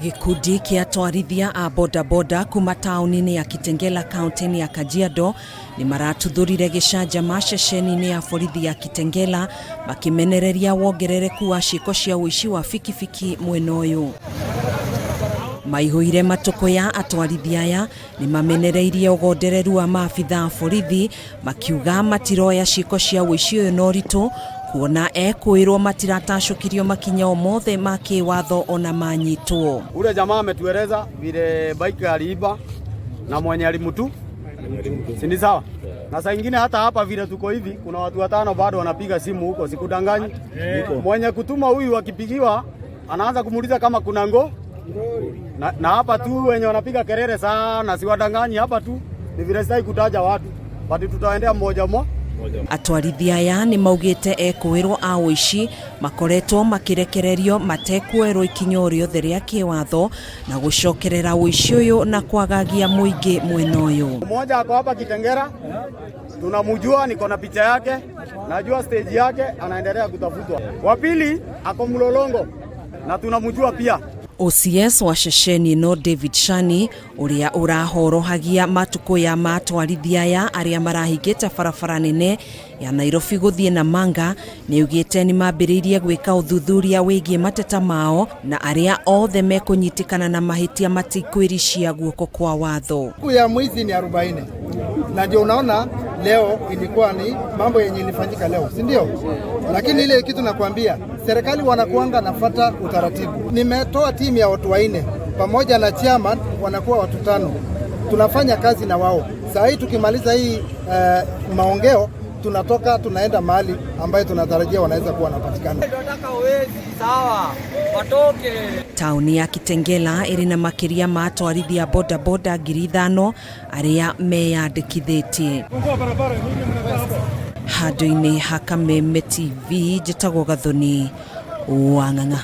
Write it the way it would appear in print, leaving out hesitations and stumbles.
Gikundi kia twarithia a bodaboda kuma tauni-ini ya Kitengela kaunti-ini ya Kajiado ni maratuthurire gicanjama ceceni-ini ya borithi ya Kitengela makimenereria wongerereku wa ciiko cia uici wa fikifiki mwena uyu. Maihuire matuko ya atwarithia aya ni mamenereirie ugondereru wa maabitha borithi makiuga matiroya ciiko cia uici uyu no ritu kuona kwirwo matiratacukirio makinya o mothe ma kiwatho ona manyitwo. Ule jamaa ametueleza vile bike aliiba na mwenye alimutu. Si ni sawa? Na saa nyingine hata hapa vile tuko hivi kuna watu watano bado wanapiga simu huko, sikudanganyi. Mwenye kutuma huyu akipigiwa anaanza kumuuliza kama kuna na hapa tu wenye wanapiga kelele sana, siwadanganyi hapa tu. Ni vile sitaki kutaja watu. Bado tutaendea mmoja mmoja. Atwarithia aya ni maugite kwirwo a uici makoretwo makirekererio matekwerwo ikinyo riothe ria kiwatho na gucokerera uici uyu na kwagagia muingi mwena uyu. Mmoja ako hapa Kitengela, tunamjua, niko na picha yake, najua stage yake, anaendelea kutafutwa. Wa pili ako Mlolongo na tunamjua pia. OCS wa ceceni no David Shani uria urahorohagia matuko ya matwarithia aya aria marahingite barabara nene ya Nairobi guthie Namanga ni ugite ni mambiririe gwika uthuthuria wigie mateta mao na aria othe mekunyitikana na mahitia matikwirishia guoko kwa watho. Siku ya mwizi ni 40 na ndio unaona leo ilikuwa ni mambo yenye ilifanyika leo, si ndio? Lakini ile kitu nakwambia, serikali wanakuanga nafuata utaratibu. Nimetoa timu ya watu 4 pamoja na chairman, wanakuwa watu 5. Tunafanya kazi na wao. Sasa hii tukimaliza hii maongeo tunatoka tunaenda mahali ambayo tunatarajia wanaweza kuwa wanapatikana. Sawa, watoke. Tauni ya Kitengela iri na makiria ma atwarithia bodaboda 5,000 aria meyandikithitie. Handũ-inĩ ha Kameme TV, njĩtagwo Gathoni Wang'ang'a.